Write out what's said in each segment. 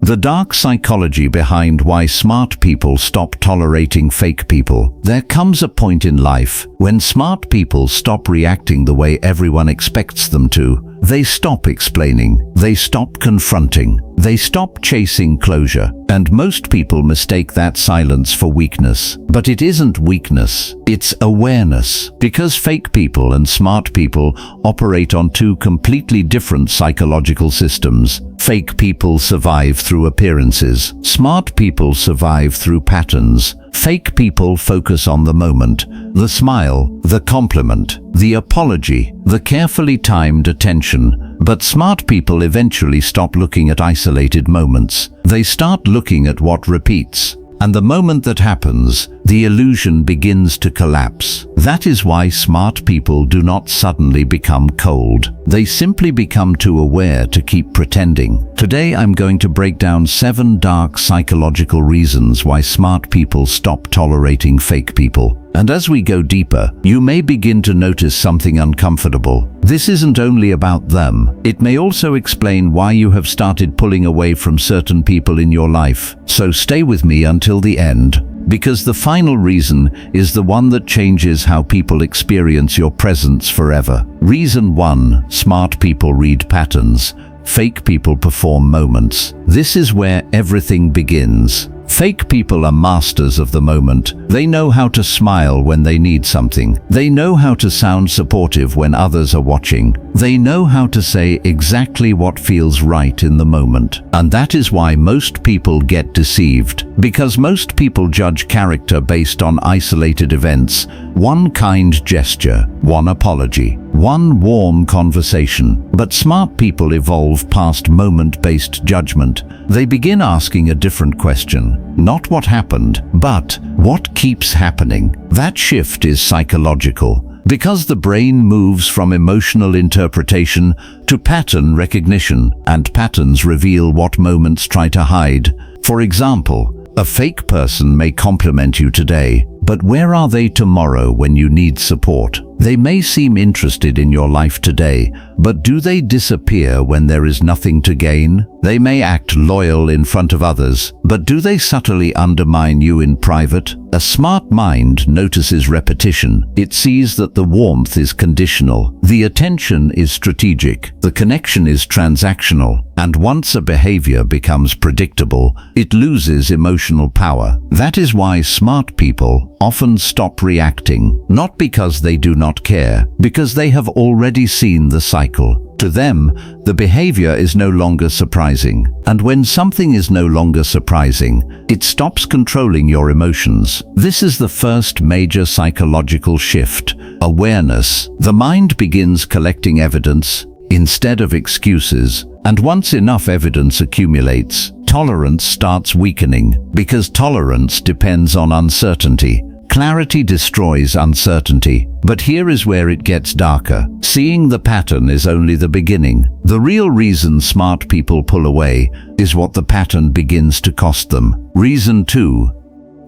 The dark psychology behind why smart people stop tolerating fake people. There comes a point in life when smart people stop reacting the way everyone expects them to. They stop explaining, they stop confronting, they stop chasing closure. And most people mistake that silence for weakness. But it isn't weakness, it's awareness. Because fake people and smart people operate on two completely different psychological systems. Fake people survive through appearances. Smart people survive through patterns. Fake people focus on the moment, the smile, the compliment, the apology, the carefully timed attention. But smart people eventually stop looking at isolated moments. They start looking at what repeats. And the moment that happens, the illusion begins to collapse. That is why smart people do not suddenly become cold. They simply become too aware to keep pretending. Today I'm going to break down 7 dark psychological reasons why smart people stop tolerating fake people. And as we go deeper, you may begin to notice something uncomfortable. This isn't only about them. It may also explain why you have started pulling away from certain people in your life. So stay with me until the end, because the final reason is the one that changes how people experience your presence forever. Reason 1: smart people read patterns. Fake people perform moments. This is where everything begins. Fake people are masters of the moment. They know how to smile when they need something. They know how to sound supportive when others are watching. They know how to say exactly what feels right in the moment. And that is why most people get deceived. Because most people judge character based on isolated events. One kind gesture, one apology, one warm conversation. But smart people evolve past moment-based judgment. They begin asking a different question. Not what happened, but what keeps happening. That shift is psychological, because the brain moves from emotional interpretation to pattern recognition, and patterns reveal what moments try to hide. For example, a fake person may compliment you today, but where are they tomorrow when you need support? They may seem interested in your life today, but do they disappear when there is nothing to gain? They may act loyal in front of others, but do they subtly undermine you in private? A smart mind notices repetition. It sees that the warmth is conditional, the attention is strategic, the connection is transactional, and once a behavior becomes predictable, it loses emotional power. That is why smart people often stop reacting, not because they do not care, because they have already seen the cycle. To them, the behavior is no longer surprising. And when something is no longer surprising, it stops controlling your emotions. This is the first major psychological shift: awareness. The mind begins collecting evidence instead of excuses. And once enough evidence accumulates, tolerance starts weakening, because tolerance depends on uncertainty. Clarity destroys uncertainty. But here is where it gets darker. Seeing the pattern is only the beginning. The real reason smart people pull away is what the pattern begins to cost them. Reason 2: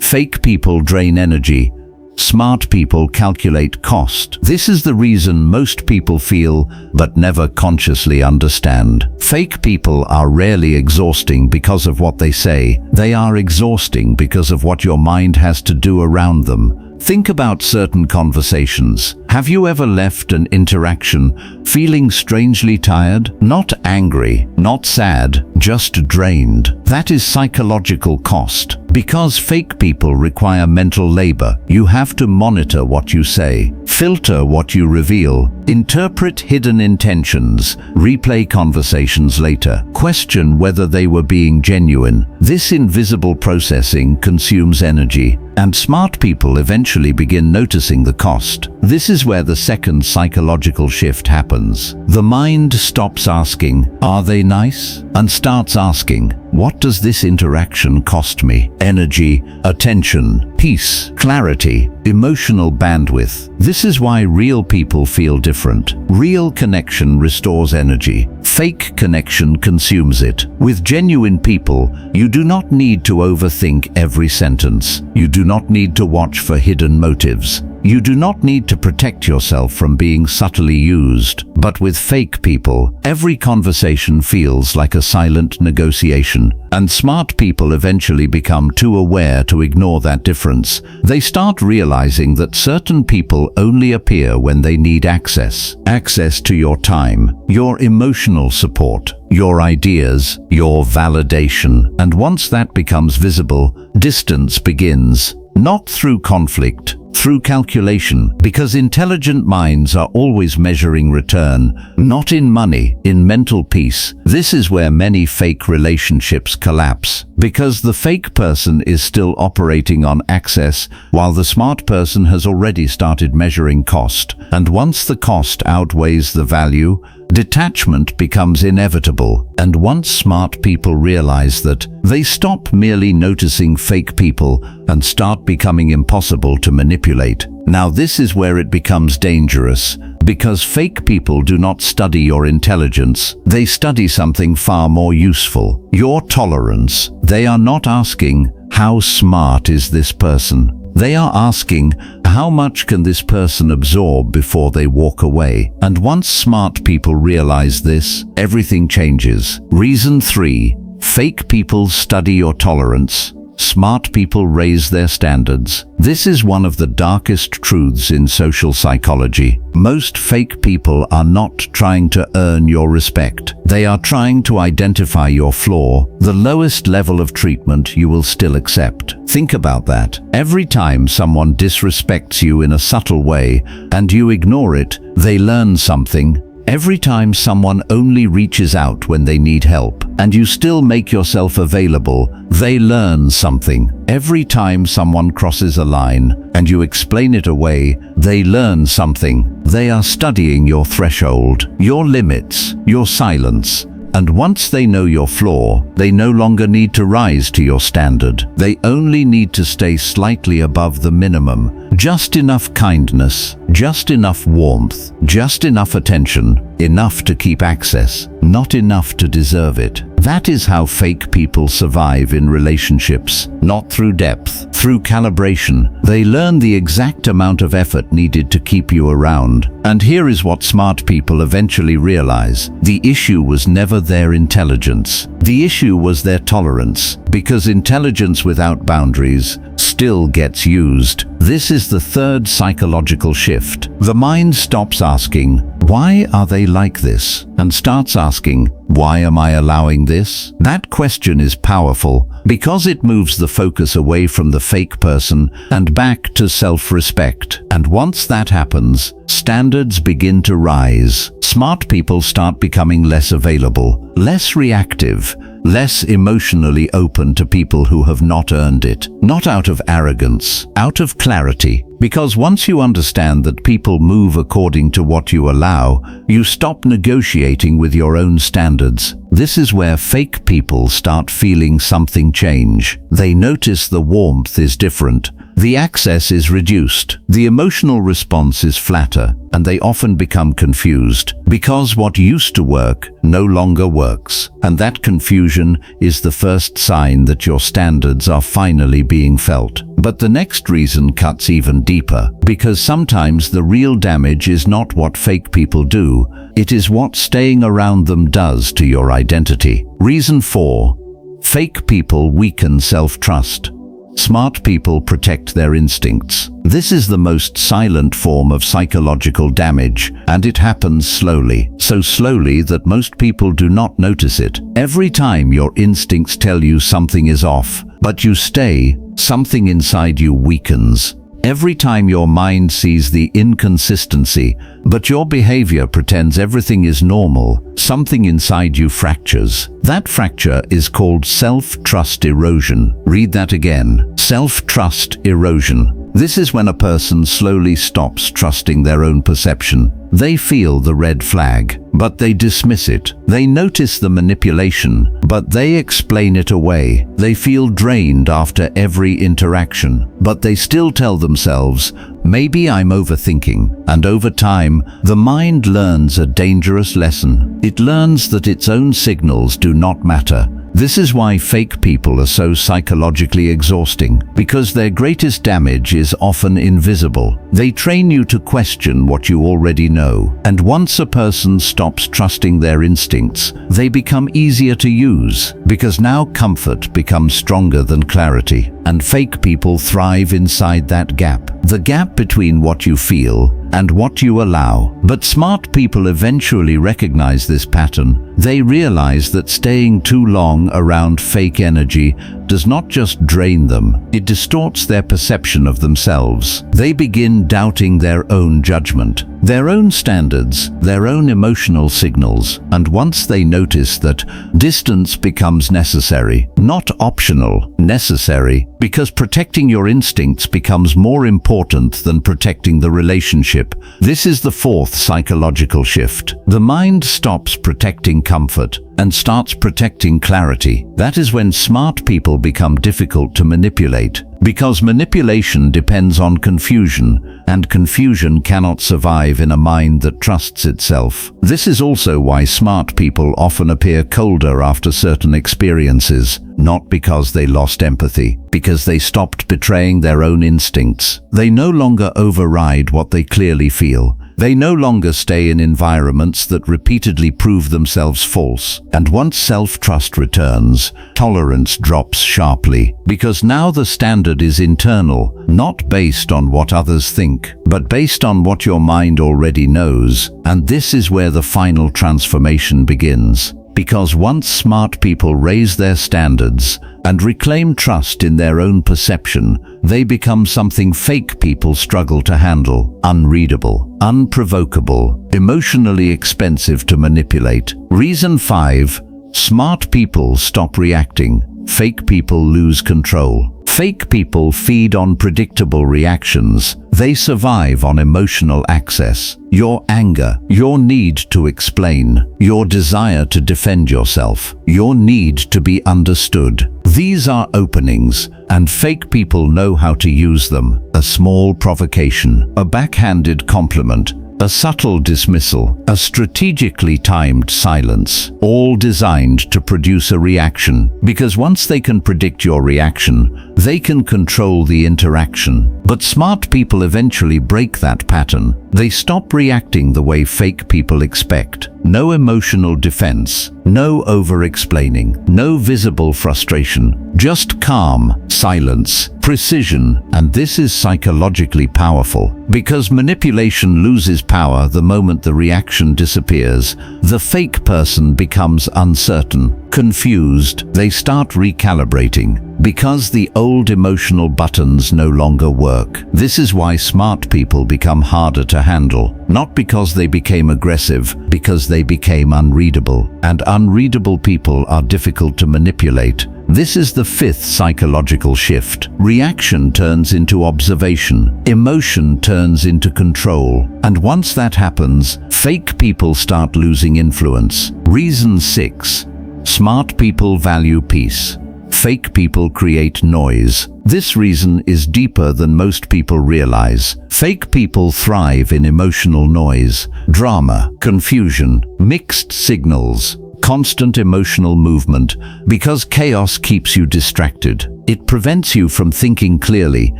fake people drain energy. Smart people calculate cost. This is the reason most people feel but never consciously understand. Fake people are rarely exhausting because of what they say. They are exhausting because of what your mind has to do around them. Think about certain conversations. Have you ever left an interaction feeling strangely tired? Not angry, not sad, just drained. That is psychological cost. Because fake people require mental labor. You have to monitor what you say, filter what you reveal, interpret hidden intentions, replay conversations later, question whether they were being genuine. This invisible processing consumes energy, and smart people eventually begin noticing the cost. This is where the second psychological shift happens. The mind stops asking, "Are they nice?" and starts asking, "What does this interaction cost me?" Energy, attention, peace, clarity, emotional bandwidth. This is why real people feel different. Real connection restores energy. Fake connection consumes it. With genuine people, you do not need to overthink every sentence. You do not need to watch for hidden motives. You do not need to protect yourself from being subtly used. But with fake people, every conversation feels like a silent negotiation. And smart people eventually become too aware to ignore that difference. They start realizing that certain people only appear when they need access. Access to your time, your emotional support, your ideas, your validation. And once that becomes visible, distance begins. Not through conflict, through calculation, because intelligent minds are always measuring return, not in money, in mental peace. This is where many fake relationships collapse, because the fake person is still operating on access, while the smart person has already started measuring cost. And once the cost outweighs the value, detachment becomes inevitable. And once smart people realize that, they stop merely noticing fake people and start becoming impossible to manipulate. Now this is where it becomes dangerous, because fake people do not study your intelligence. They study something far more useful, your tolerance. They are not asking, how smart is this person? They are asking, how much can this person absorb before they walk away? And once smart people realize this, everything changes. Reason 3. Fake people study your tolerance. Smart people raise their standards. This is one of the darkest truths in social psychology. Most fake people are not trying to earn your respect. They are trying to identify your flaw, the lowest level of treatment you will still accept. Think about that. Every time someone disrespects you in a subtle way and you ignore it, they learn something. Every time someone only reaches out when they need help and you still make yourself available, they learn something. Every time someone crosses a line and you explain it away, they learn something. They are studying your threshold, your limits, your silence. And once they know your flaw, they no longer need to rise to your standard. They only need to stay slightly above the minimum. Just enough kindness, just enough warmth, just enough attention, enough to keep access, not enough to deserve it. That is how fake people survive in relationships, not through depth, through calibration. They learn the exact amount of effort needed to keep you around. And here is what smart people eventually realize. The issue was never their intelligence. The issue was their tolerance, because intelligence without boundaries still gets used. This is the third psychological shift. The mind stops asking, why are they like this? And starts asking, why am I allowing this? That question is powerful because it moves the focus away from the fake person and back to self-respect. And once that happens, standards begin to rise. Smart people start becoming less available, less reactive, less emotionally open to people who have not earned it. Not out of arrogance, out of clarity. Because once you understand that people move according to what you allow, you stop negotiating with your own standards. This is where fake people start feeling something change. They notice the warmth is different. The access is reduced, the emotional response is flatter, and they often become confused because what used to work no longer works. And that confusion is the first sign that your standards are finally being felt. But the next reason cuts even deeper, because sometimes the real damage is not what fake people do, it is what staying around them does to your identity. Reason 4. Fake people weaken self-trust. Smart people protect their instincts. This is the most silent form of psychological damage, and it happens slowly. So slowly that most people do not notice it. Every time your instincts tell you something is off, but you stay, something inside you weakens. Every time your mind sees the inconsistency, but your behavior pretends everything is normal, something inside you fractures. That fracture is called self-trust erosion. Read that again. Self-trust erosion. This is when a person slowly stops trusting their own perception. They feel the red flag, but they dismiss it. They notice the manipulation, but they explain it away. They feel drained after every interaction, but they still tell themselves, maybe I'm overthinking. And over time, the mind learns a dangerous lesson. It learns that its own signals do not matter. This is why fake people are so psychologically exhausting, because their greatest damage is often invisible. They train you to question what you already know, and once a person stops trusting their instincts, they become easier to use, because now comfort becomes stronger than clarity, and fake people thrive inside that gap. The gap between what you feel and what you allow. But smart people eventually recognize this pattern. They realize that staying too long around fake energy does not just drain them, it distorts their perception of themselves. They begin doubting their own judgment, their own standards, their own emotional signals, and once they notice that distance becomes necessary, not optional, necessary, because protecting your instincts becomes more important than protecting the relationship. This is the fourth psychological shift. The mind stops protecting comfort and starts protecting clarity. That is when smart people become difficult to manipulate, because manipulation depends on confusion, and confusion cannot survive in a mind that trusts itself. This is also why smart people often appear colder after certain experiences, not because they lost empathy, because they stopped betraying their own instincts. They no longer override what they clearly feel. They no longer stay in environments that repeatedly prove themselves false. And once self-trust returns, tolerance drops sharply, because now the standard is internal, not based on what others think, but based on what your mind already knows. And this is where the final transformation begins. Because once smart people raise their standards and reclaim trust in their own perception, they become something fake people struggle to handle: unreadable, unprovocable, emotionally expensive to manipulate. Reason 5. Smart people stop reacting. Fake people lose control. Fake people feed on predictable reactions. They survive on emotional access. Your anger, your need to explain, your desire to defend yourself, your need to be understood. These are openings, and fake people know how to use them. A small provocation, a backhanded compliment, a subtle dismissal, a strategically timed silence, all designed to produce a reaction. Because once they can predict your reaction, they can control the interaction. But smart people eventually break that pattern. They stop reacting the way fake people expect. No emotional defense, no over-explaining, no visible frustration, just calm, silence, precision. And this is psychologically powerful, because manipulation loses power the moment the reaction disappears. The fake person becomes uncertain, confused. They start recalibrating, because the old emotional buttons no longer work. This is why smart people become harder to handle, not because they became aggressive, because they became unreadable. And unreadable people are difficult to manipulate. This is the fifth psychological shift. Reaction turns into observation. Emotion turns into control. And once that happens, fake people start losing influence. Reason 6. Smart people value peace. Fake people create noise. This reason is deeper than most people realize. Fake people thrive in emotional noise, drama, confusion, mixed signals, constant emotional movement, because chaos keeps you distracted. It prevents you from thinking clearly,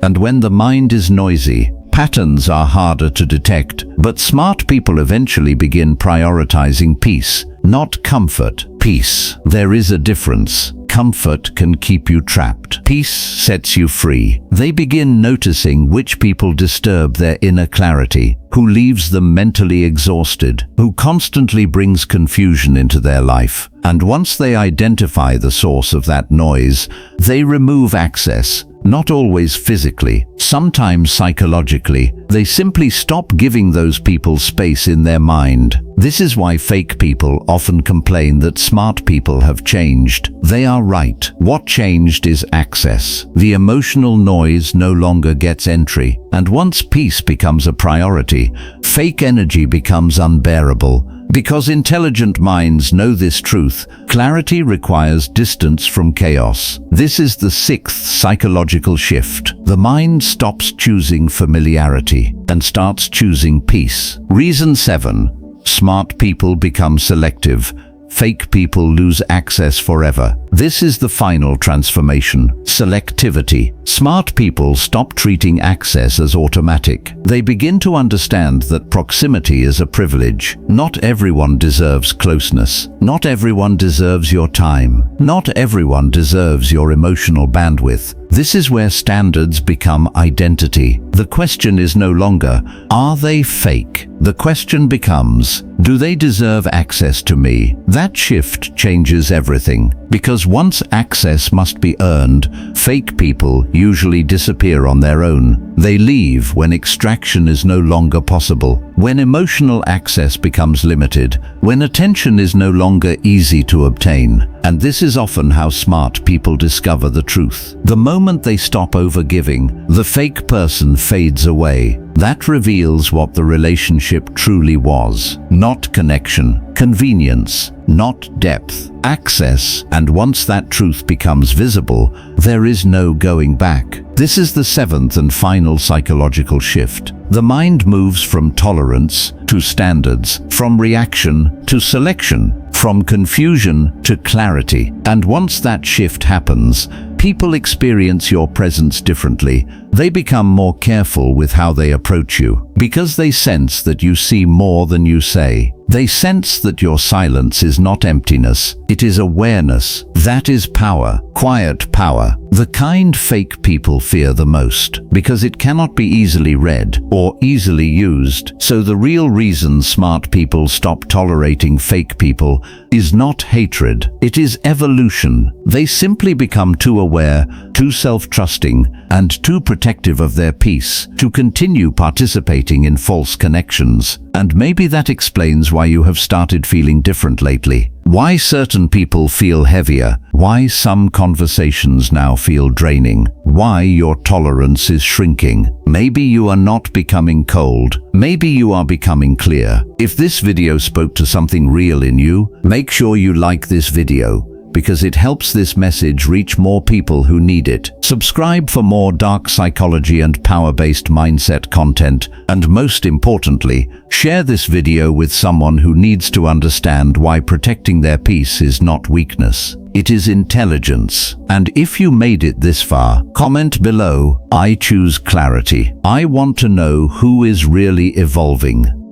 and when the mind is noisy, patterns are harder to detect. But smart people eventually begin prioritizing peace, not comfort. Peace. There is a difference. Comfort can keep you trapped. Peace sets you free. They begin noticing which people disturb their inner clarity, who leaves them mentally exhausted, who constantly brings confusion into their life. And once they identify the source of that noise, they remove access. Not always physically, sometimes psychologically. They simply stop giving those people space in their mind. This is why fake people often complain that smart people have changed. They are right. What changed is access. The emotional noise no longer gets entry. And once peace becomes a priority, fake energy becomes unbearable. Because intelligent minds know this truth, clarity requires distance from chaos. This is the sixth psychological shift. The mind stops choosing familiarity and starts choosing peace. Reason 7. Smart people become selective. fake people lose access forever. This is the final transformation: selectivity. Smart people stop treating access as automatic. They begin to understand that proximity is a privilege. Not everyone deserves closeness. Not everyone deserves your time. Not everyone deserves your emotional bandwidth. This is where standards become identity. The question is no longer, are they fake? The question becomes, do they deserve access to me? That shift changes everything. Because once access must be earned, fake people usually disappear on their own. They leave when extraction is no longer possible, when emotional access becomes limited, when attention is no longer easy to obtain. And this is often how smart people discover the truth. The moment they stop overgiving, the fake person fades away. That reveals what the relationship truly was. Not connection, convenience, not depth, access. And once that truth becomes visible, there is no going back. This is the seventh and final psychological shift. The mind moves from tolerance to standards, from reaction to selection, from confusion to clarity. And once that shift happens, people experience your presence differently. They become more careful with how they approach you, because they sense that you see more than you say. They sense that your silence is not emptiness, it is awareness. That is power, quiet power, the kind fake people fear the most, because it cannot be easily read or easily used. So the real reason smart people stop tolerating fake people is not hatred, it is evolution. They simply become too aware, too self-trusting, and too protective of their peace to continue participating in false connections. And maybe that explains why you have started feeling different lately. Why certain people feel heavier. Why some conversations now feel draining. Why your tolerance is shrinking. Maybe you are not becoming cold. Maybe you are becoming clear. If this video spoke to something real in you, make sure you like this video, because it helps this message reach more people who need it. Subscribe for more dark psychology and power-based mindset content, and most importantly, share this video with someone who needs to understand why protecting their peace is not weakness. It is intelligence. And if you made it this far, comment below, I choose clarity. I want to know who is really evolving.